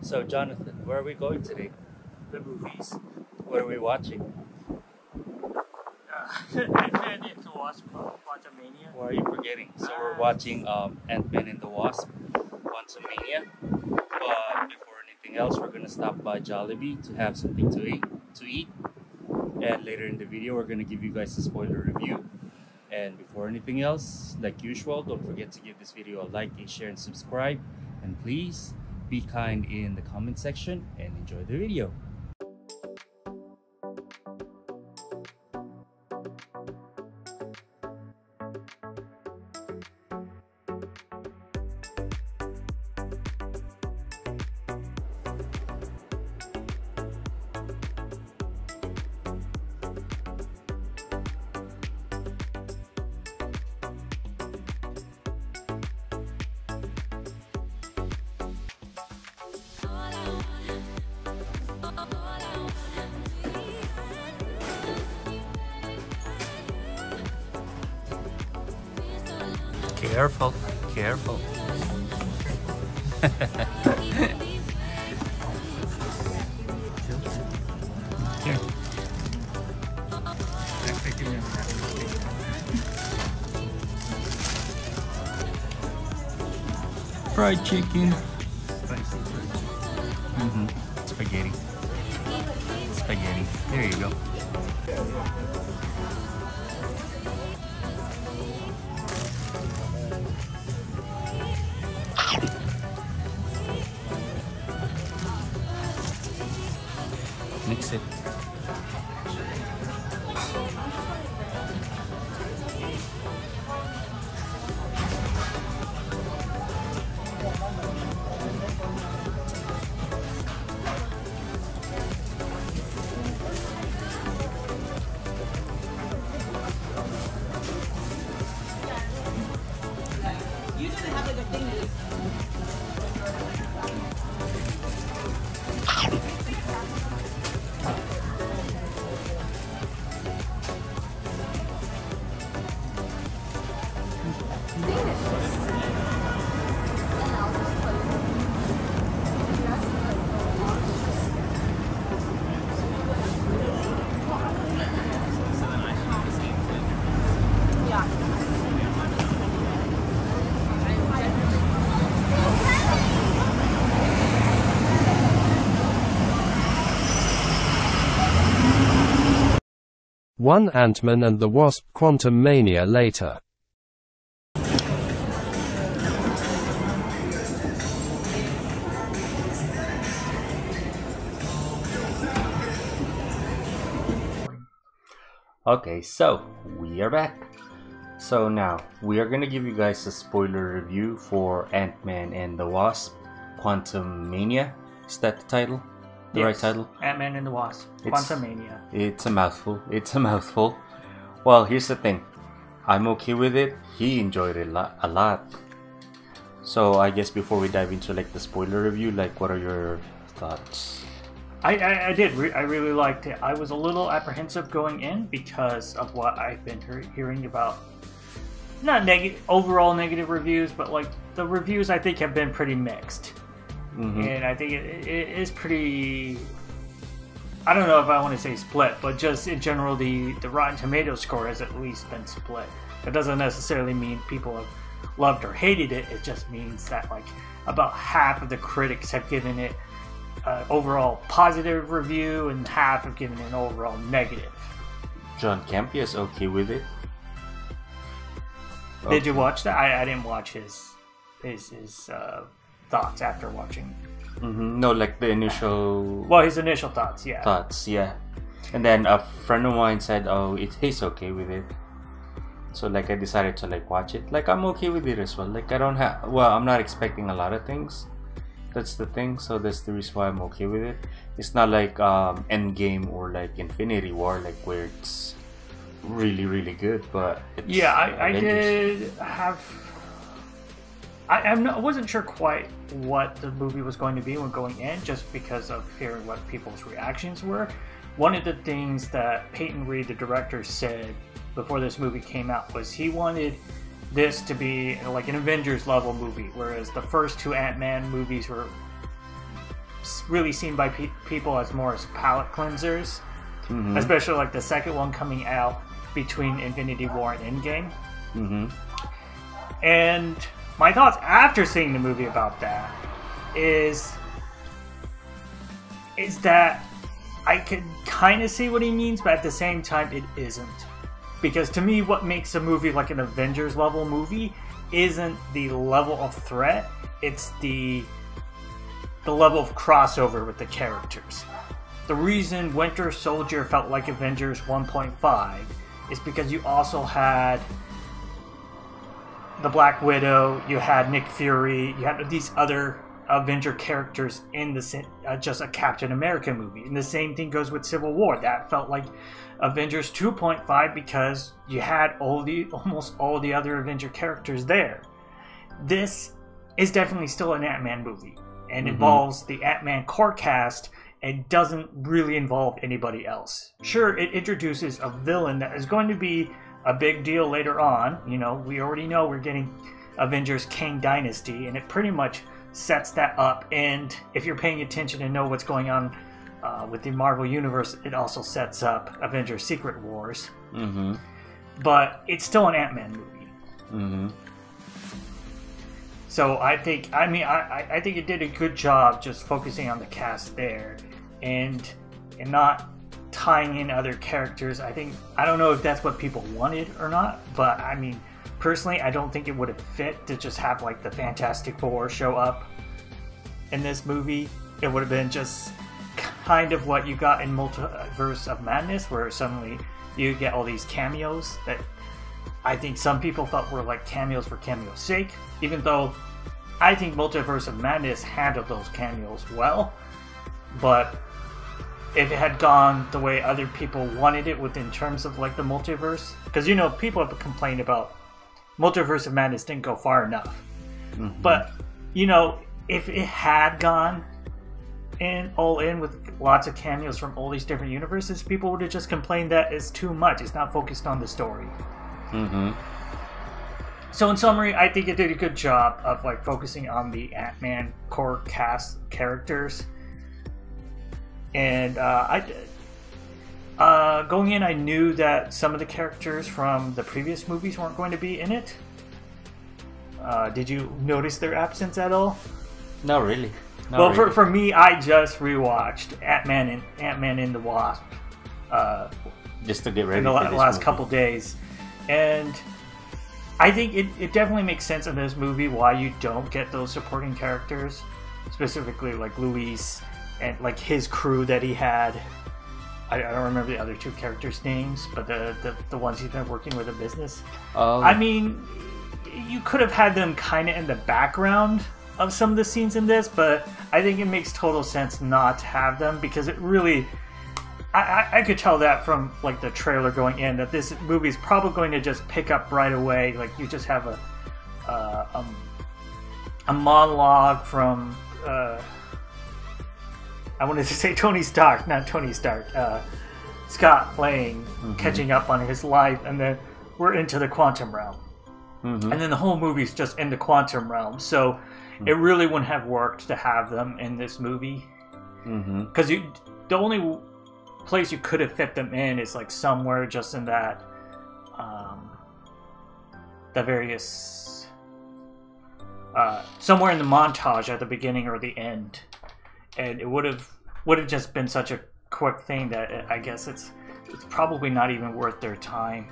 So, Jonathan, where are we going today? The movies. What are we watching? Ant-Man and the Wasp, QUANTUMANIA. What are you forgetting? So, we're watching Ant-Man and the Wasp, QUANTUMANIA. But before anything else, we're gonna stop by Jollibee to have something to eat. And later in the video, we're gonna give you guys a spoiler review. And before anything else, like usual, don't forget to give this video a like, a share, and subscribe. And please be kind in the comment section and enjoy the video. Careful, careful. Here. Fried chicken. Spicy fried chicken. Spaghetti. Spaghetti. There you go. Mix it. Usually have like a thing that is One Ant-Man and the Wasp QUANTUMANIA later. Okay, so we are back. So now we are gonna give you guys a spoiler review for Ant-Man and the Wasp QUANTUMANIA. Is that the title? The right title? Ant-Man and the Wasp. QUANTUMANIA. It's a mouthful. It's a mouthful. Well, here's the thing. I'm okay with it. He enjoyed it a lot. So I guess before we dive into like the spoiler review, like what are your thoughts? I did. I really liked it. I was a little apprehensive going in because of what I've been hearing about. Not overall negative reviews, but like the reviews I think have been pretty mixed. And I think it is pretty. I don't know if I want to say split, but just in general, the Rotten Tomatoes score has at least been split. That doesn't necessarily mean people have loved or hated it. It just means that like about half of the critics have given it overall positive review and half have given it an overall negative. John Campia is okay with it. Did you watch that? I didn't watch his thoughts after watching. No, like the initial. Well, his initial thoughts, yeah. Thoughts, yeah. And then a friend of mine said, "Oh, he's okay with it." So like I decided to like watch it. Like I'm okay with it as well. Like I don't have. Well, I'm not expecting a lot of things. That's the thing. So that's the reason why I'm okay with it. It's not like Endgame or like Infinity War, like where it's really good. But it's I did have. I wasn't sure quite what the movie was going to be when going in, just because of hearing what people's reactions were. One of the things that Peyton Reed, the director, said before this movie came out was he wanted this to be like an Avengers level movie, whereas the first two Ant-Man movies were really seen by people as more as palate cleansers, especially like the second one coming out between Infinity War and Endgame. And my thoughts after seeing the movie about that is that I can kind of see what he means, but at the same time it isn't. Because to me, what makes a movie like an Avengers level movie isn't the level of threat, it's the level of crossover with the characters. The reason Winter Soldier felt like Avengers 1.5 is because you also had the Black Widow, you had Nick Fury, you had these other Avenger characters in the just a Captain America movie. And the same thing goes with Civil War. That felt like Avengers 2.5 because you had almost all the other Avenger characters there. This is definitely still an Ant-Man movie and involves the Ant-Man core cast and doesn't really involve anybody else. Sure, it introduces a villain that is going to be a big deal later on. You know, we already know we're getting Avengers Kang Dynasty, and it pretty much sets that up. And if you're paying attention and know what's going on with the Marvel Universe, it also sets up Avengers Secret Wars. But it's still an Ant-Man movie. So I think it did a good job just focusing on the cast there and not tying in other characters. I don't know if that's what people wanted or not, but I mean, personally, I don't think it would have fit to just have like the Fantastic Four show up in this movie. It would have been just kind of what you got in Multiverse of Madness, where suddenly you get all these cameos that I think some people felt were like cameos for cameo's sake, even though I think Multiverse of Madness handled those cameos well. But if it had gone the way other people wanted it within terms of like the multiverse, because you know, people have complained about Multiverse of Madness didn't go far enough. But you know, if it had gone all in with lots of cameos from all these different universes, people would have just complained that it's too much. It's not focused on the story. So in summary, I think it did a good job of like focusing on the Ant-Man core cast characters. And going in, I knew that some of the characters from the previous movies weren't going to be in it. Did you notice their absence at all? Not really. Well, for me, I just rewatched Ant-Man and the Wasp. Just to get ready in the for this last movie. couple days. And I think it definitely makes sense in this movie why you don't get those supporting characters. Specifically like Luis and like his crew that he had. I don't remember the other two characters' names, but the ones he's been working with in business. I mean, you could have had them kind of in the background of some of the scenes in this, but I think it makes total sense not to have them, because it really... I could tell that from like the trailer going in, that this movie is probably going to just pick up right away. Like you just have a monologue from... I wanted to say Tony Stark, not Tony Stark. Scott Lang catching up on his life, and then we're into the quantum realm. And then the whole movie's just in the quantum realm. So it really wouldn't have worked to have them in this movie. Because the only place you could have fit them in is like somewhere just in that the various somewhere in the montage at the beginning or the end. And it would have just been such a quick thing that I guess it's probably not even worth their time.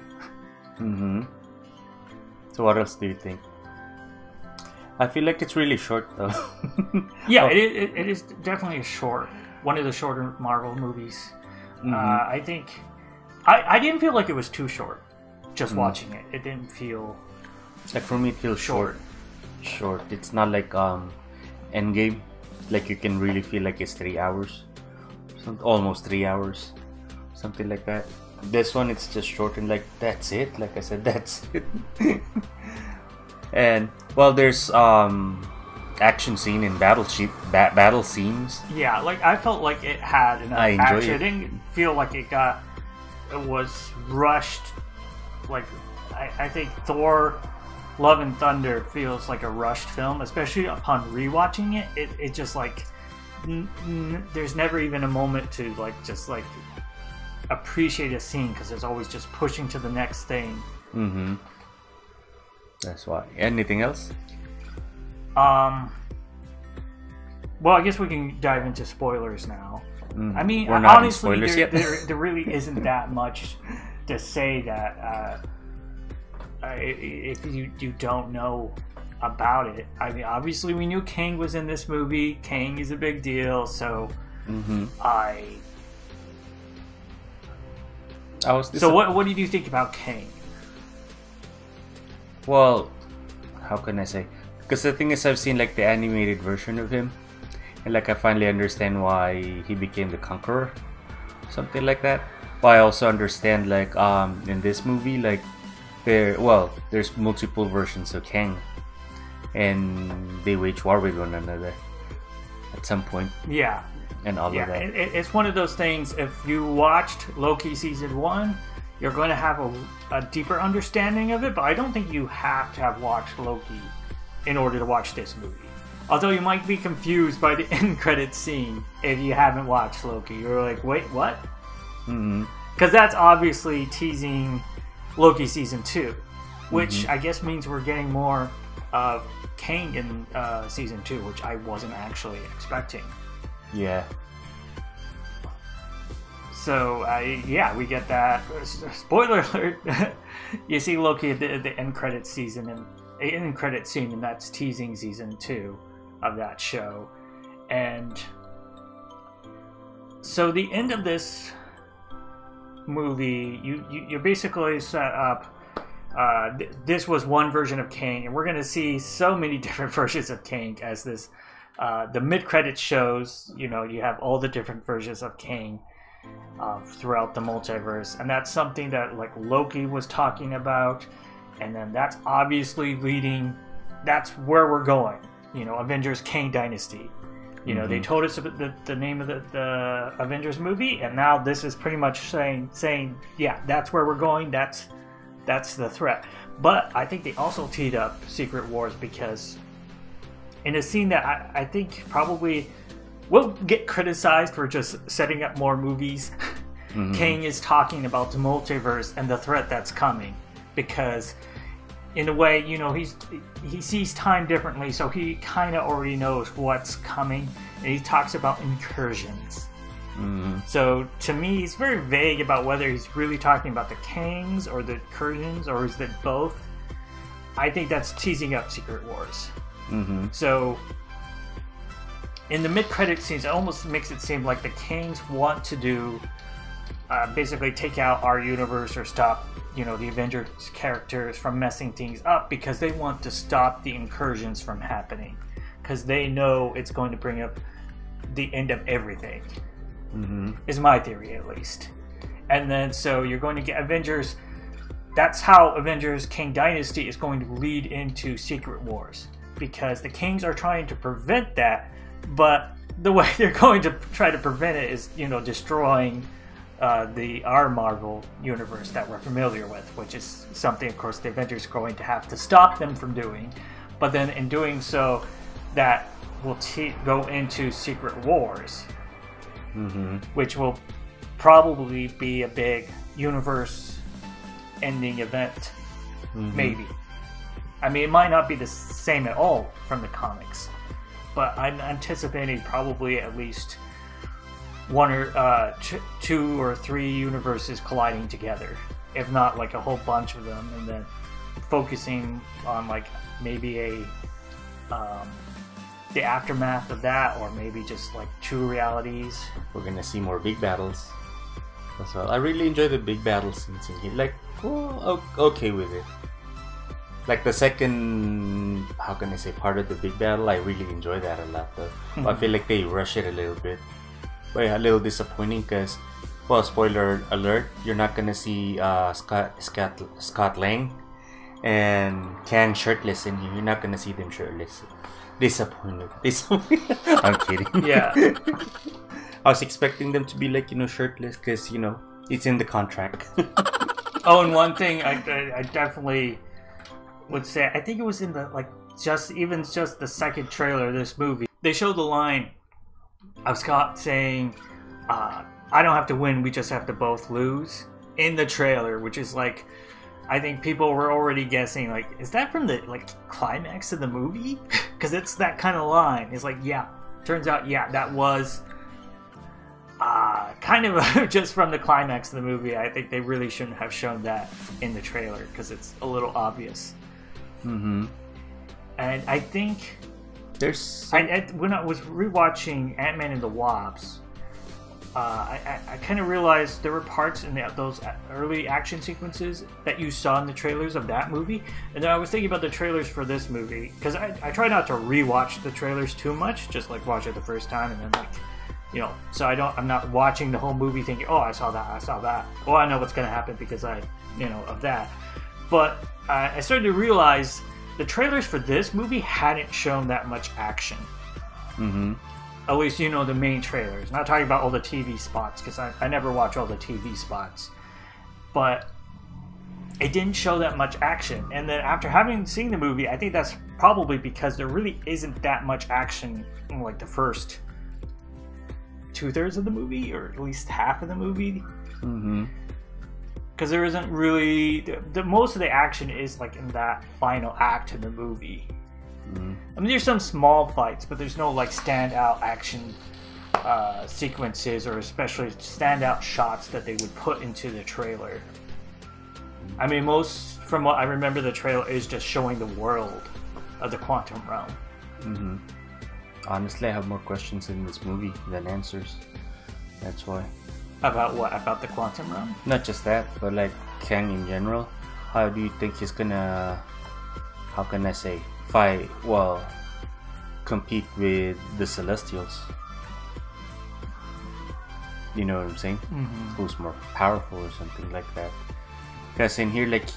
So what else do you think? I feel like it's really short though. Yeah, it is definitely a short, one of the shorter Marvel movies. I think I didn't feel like it was too short. Just watching it, it didn't feel like, for me it feels short. It's not like Endgame. Like you can really feel like it's 3 hours, almost 3 hours, something like that. This one, it's just short and like that's it. Like I said, that's it. And well, there's action scene and battle scenes. Yeah, like I felt like it had enough action. It didn't feel like it was rushed. Like I think Thor Love and Thunder feels like a rushed film, especially upon rewatching it. It just like there's never even a moment to like just like appreciate a scene because it's always just pushing to the next thing. Mm-hmm. That's why. Anything else? Well, I guess we can dive into spoilers now. I mean, We're not in honestly, spoilers yet. there really isn't that much to say that if you don't know about it. I mean, obviously we knew Kang was in this movie. Kang is a big deal, so So what did you think about Kang? Well, how can I say? Because the thing is, I've seen like the animated version of him, and like I finally understand why he became the Conqueror, something like that. But I also understand like in this movie, like there's multiple versions of Kang, and they wage war with one another at some point. Yeah. And all of that. It's one of those things. If you watched Loki season 1, you're going to have a deeper understanding of it. But I don't think you have to have watched Loki in order to watch this movie. Although you might be confused by the end credits scene if you haven't watched Loki. You're like, wait, what? Because that's obviously teasing Loki season 2, which I guess means we're getting more of Kang in season 2, which I wasn't actually expecting. Yeah. So, we get that. Spoiler alert! You see Loki at the end credit season and end credit scene, and that's teasing season 2 of that show. And so, the end of this movie, you basically set up. This was one version of Kang, and we're going to see so many different versions of Kang as this. The mid-credit shows, you have all the different versions of Kang throughout the multiverse, and that's something that like Loki was talking about, and then that's obviously leading. That's where we're going. Avengers Kang Dynasty. They told us the name of the Avengers movie, and now this is pretty much saying yeah, that's where we're going. That's the threat. But I think they also teed up Secret Wars because. In a scene that I think probably will get criticized for just setting up more movies, Kang is talking about the multiverse and the threat that's coming. Because, in a way, he sees time differently, so he kind of already knows what's coming. And he talks about incursions. So, to me, he's very vague about whether he's really talking about the Kangs or the incursions, or is it both? I think that's teasing up Secret Wars. So, in the mid-credit scenes, it almost makes it seem like the Kangs want to do, basically take out our universe or stop, the Avengers characters from messing things up because they want to stop the incursions from happening. Because they know it's going to bring up the end of everything. Is my theory, at least. And then, so you're going to get Avengers. That's how Avengers Kang Dynasty is going to lead into Secret Wars. Because the Kangs are trying to prevent that, but the way they're going to try to prevent it is, destroying our Marvel universe that we're familiar with, which is something, of course, the Avengers are going to have to stop them from doing. But then in doing so, that will go into Secret Wars, which will probably be a big universe-ending event, maybe. I mean, it might not be the same at all from the comics, but I'm anticipating probably at least one or two or three universes colliding together, if not like a whole bunch of them, and then focusing on like maybe the aftermath of that, or maybe just like two realities. We're gonna see more big battles as well. I really enjoy the big battle scenes in here. Like, okay with it. Like the second, how can I say, part of the big battle, I really enjoy that a lot though. I feel like they rush it a little bit. But yeah, a little disappointing because, well, spoiler alert, you're not gonna see Scott Lang and Kang shirtless in here. You're not gonna see them shirtless. Disappointed. I'm kidding. Yeah. I was expecting them to be like, shirtless because, it's in the contract. Oh, and one thing I definitely would say, I think it was in the just the second trailer of this movie, they showed the line of Scott saying, I don't have to win, we just have to both lose, in the trailer, which is like, I think people were already guessing, like, is that from the like climax of the movie? Because it's that kind of line. It's like, yeah, turns out, yeah, that was kind of just from the climax of the movie. I think they really shouldn't have shown that in the trailer because it's a little obvious. Mm-hmm. And I think There's when I was rewatching Ant-Man and the Wasp, I kind of realized there were parts in those early action sequences that you saw in the trailers of that movie, and then I was thinking about the trailers for this movie because I try not to rewatch the trailers too much, just like watch it the first time and then like, you know, so I'm not watching the whole movie thinking, oh, I saw that, oh, I know what's gonna happen because of that. But I started to realize the trailers for this movie hadn't shown that much action. Mm-hmm. At least, the main trailers. Not talking about all the TV spots, because I never watch all the TV spots. But it didn't show that much action. And then after having seen the movie, I think that's probably because there really isn't that much action in like the first 2/3 of the movie, or at least half of the movie. Mm-hmm. Because there isn't really... most of the action is like in that final act of the movie. Mm-hmm. I mean, there's some small fights, but there's no like standout action sequences or especially standout shots that they would put into the trailer. I mean, most from what I remember, the trailer is just showing the world of the quantum realm. Mm-hmm. Honestly, I have more questions in this movie than answers. That's why. About what? About the quantum realm? Not just that, but like Kang in general. How do you think he's gonna... how can I say... compete with the Celestials? You know what I'm saying? Mm-hmm. Who's more powerful or something like that? Because in here, like,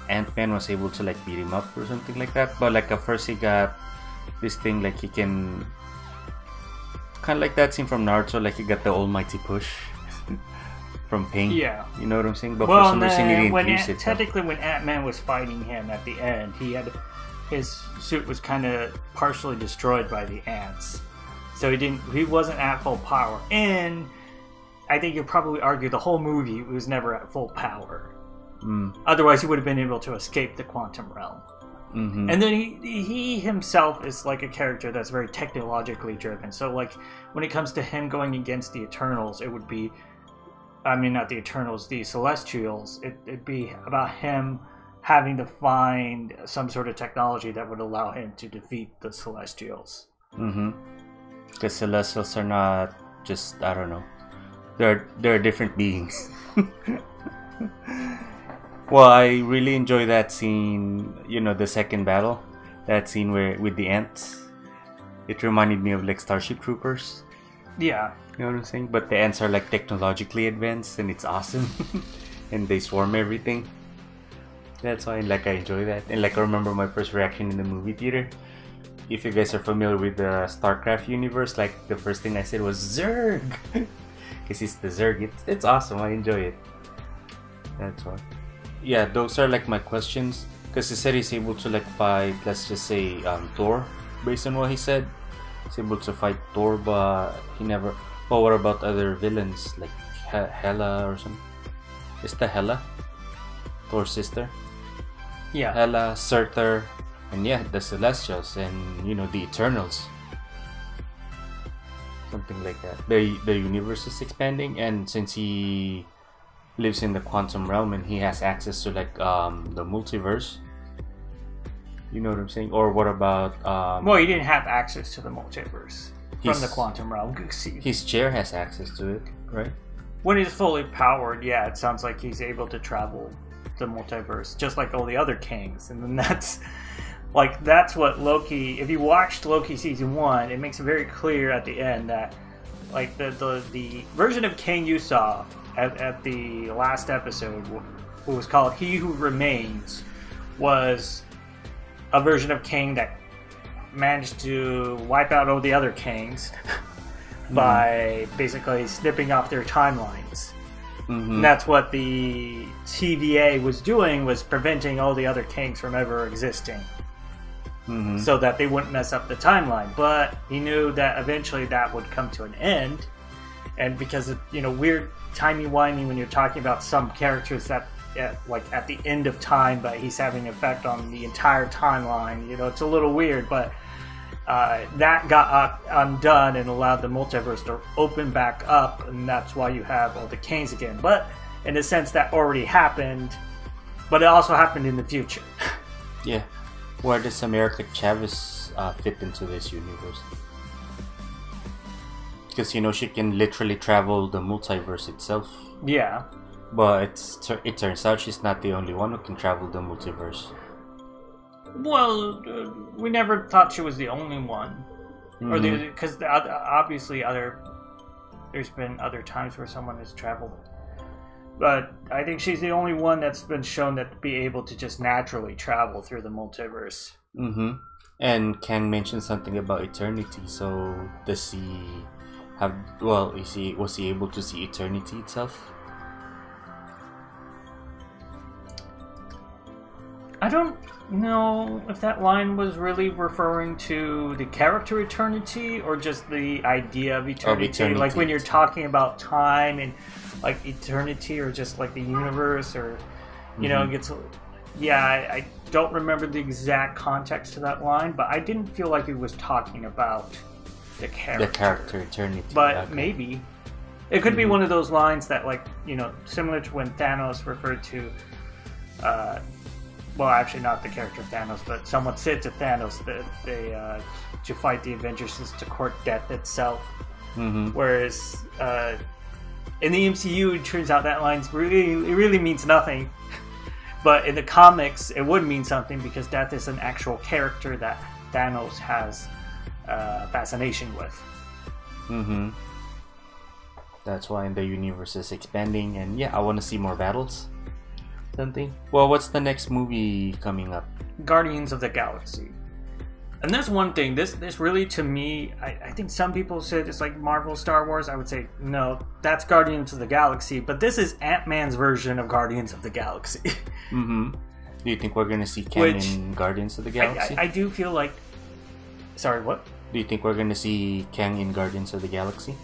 Ant-Man was able to like beat him up or something like that, but like at first he got this thing like he can, kind of like that scene from Naruto, like he got the almighty push from pain. Yeah. You know what I'm saying? But Well, for some reason he didn't use it. technically, when Ant-Man was fighting him at the end, his suit was kind of partially destroyed by the ants, so he wasn't at full power. And I think you'd probably argue the whole movie was never at full power. Otherwise, he would have been able to escape the quantum realm. Mm-hmm. And then he himself is like a character that's very technologically driven. So like when it comes to him going against the Eternals, it would be, I mean, not the Eternals, the Celestials. It'd be about him having to find some sort of technology that would allow him to defeat the Celestials. Mm-hmm. Because Celestials are not just, I don't know, they're different beings. Well, I really enjoy that scene, the second battle. That scene with the ants. It reminded me of like Starship Troopers. Yeah. You know what I'm saying? But the ants are like technologically advanced and it's awesome. And they swarm everything. That's why I enjoy that. And like I remember my first reaction in the movie theater. If you guys are familiar with the StarCraft universe, like the first thing I said was Zerg! Because it's the Zerg. It's awesome. I enjoy it. That's why. Yeah, those are like my questions. Because he said he's able to like fight, let's just say, Thor. Based on what he said. He's able to fight Thor, but he never... Well, what about other villains? Like Hela or something? Is the Hela Thor's sister? Yeah. Hela, Surtur, and yeah, the Celestials and the Eternals. Something like that. The universe is expanding, and since he lives in the quantum realm and he has access to like the multiverse. You know what I'm saying? Or what about well, he didn't have access to the multiverse from the quantum realm. His chair has access to it, right? When he's fully powered, yeah, it sounds like he's able to travel the multiverse, just like all the other kings. And then that's what Loki, if you watched Loki season 1, it makes it very clear at the end that like the version of King you saw at the last episode, who was called He Who Remains, was a version of King that managed to wipe out all the other kings by basically snipping off their timelines. Mm-hmm. And that's what the TVA was doing, was preventing all the other kings from ever existing. so that they wouldn't mess up the timeline. But he knew that eventually that would come to an end, and because of, weird timey-wimey when you're talking about some characters that at the end of time, but he's having an effect on the entire timeline. It's a little weird, but that got undone and allowed the multiverse to open back up, and that's why you have all the Kangs again. But in a sense, that already happened, but it also happened in the future. Yeah. Where does America Chavez fit into this universe? Because, she can literally travel the multiverse itself. Yeah. But it turns out she's not the only one who can travel the multiverse. Well, we never thought she was the only one. Or because obviously there's been other times where someone has traveled. But I think she's the only one that's been shown that to be able to just naturally travel through the multiverse. And Kang mentioned something about eternity. So does he have? Well, was he able to see eternity itself? I don't know if that line was really referring to the character eternity or just the idea of eternity. Like when you're talking about time and like eternity, or just like the universe, or it gets. Yeah, I don't remember the exact context to that line, but I didn't feel like it was talking about the character. The character eternity. But maybe it could be one of those lines that, like, similar to when Thanos referred to. Well, actually, not the character of Thanos, but someone said to Thanos that they to fight the Avengers is to court death itself. Whereas in the MCU, it turns out that line really means nothing. But in the comics, it would mean something because death is an actual character that Thanos has fascination with. That's why the universe is expanding, and yeah, I want to see more battles. Something. Well, what's the next movie coming up? Guardians of the Galaxy. And there's one thing, this really, to me, I think some people said it's like Marvel, Star Wars. I would say, no, that's Guardians of the Galaxy. But this is Ant-Man's version of Guardians of the Galaxy. Do you think we're going to see Kang in Guardians of the Galaxy? I do feel like... Sorry, what? Do you think we're going to see Kang in Guardians of the Galaxy?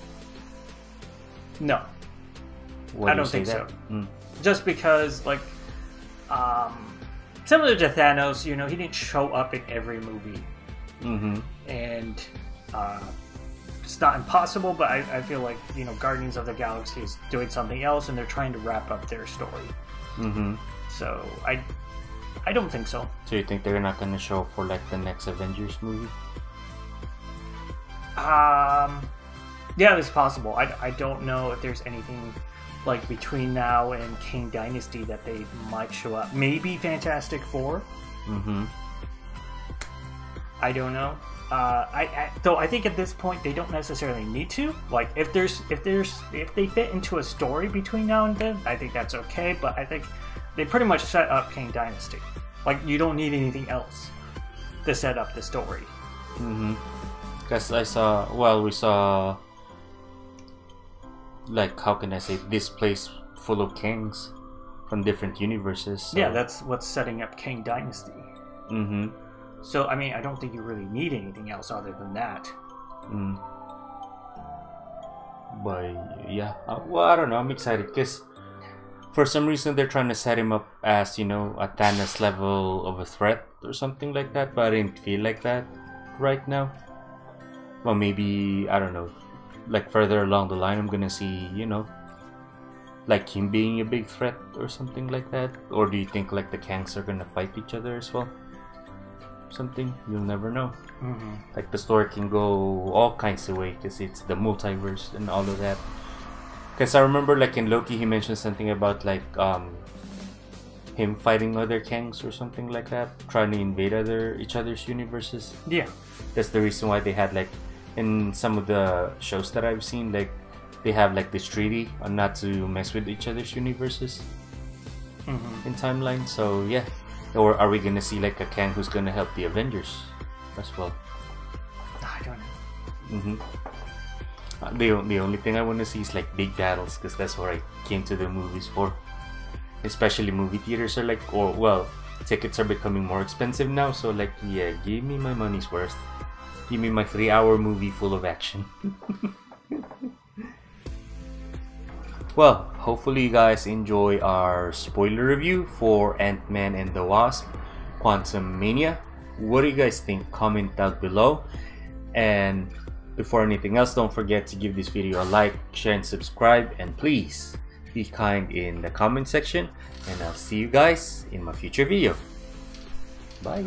No. I don't think so. Just because, like... similar to Thanos, he didn't show up in every movie. And it's not impossible, but I feel like, Guardians of the Galaxy is doing something else, and they're trying to wrap up their story. So I don't think so. So you think they're not going to show up for like the next Avengers movie? Yeah, it's possible. I don't know if there's anything like between now and Kang Dynasty that they might show up. Maybe Fantastic Four. I don't know. Though I think at this point they don't necessarily need to. Like if they fit into a story between now and then, I think that's okay. But I think they pretty much set up Kang Dynasty. Like you don't need anything else to set up the story. Because we saw, like, how can I say, this place full of kings from different universes. So. Yeah, that's what's setting up Kang Dynasty. So, I mean, I don't think you really need anything else other than that. But, yeah. Well, I don't know. I'm excited because for some reason they're trying to set him up as, a Thanos level of a threat or something like that. But I didn't feel like that right now. Well, maybe, I don't know. Like further along the line, I'm gonna see, like him being a big threat or something like that. Or do you think like the Kangs are gonna fight each other as well? Something, you'll never know. Like the story can go all kinds of ways because it's the multiverse and all of that. Because I remember like in Loki he mentioned something about like him fighting other Kangs or something like that, trying to invade each other's universes. Yeah, that's the reason why they had like in some of the shows that I've seen, like they have like this treaty on not to mess with each other's universes in timeline. So yeah, or are we gonna see like a Kang who's gonna help the Avengers as well? I don't know. The only thing I want to see is like big battles because that's what I came to the movies for. Especially movie theaters are like, tickets are becoming more expensive now, so like, yeah, give me my money's worth. Give me my 3-hour movie full of action. Well, hopefully you guys enjoy our spoiler review for Ant-Man and the Wasp: Quantumania. What do you guys think? Comment down below. And before anything else, don't forget to give this video a like, share, and subscribe. And please be kind in the comment section. And I'll see you guys in my future video. Bye!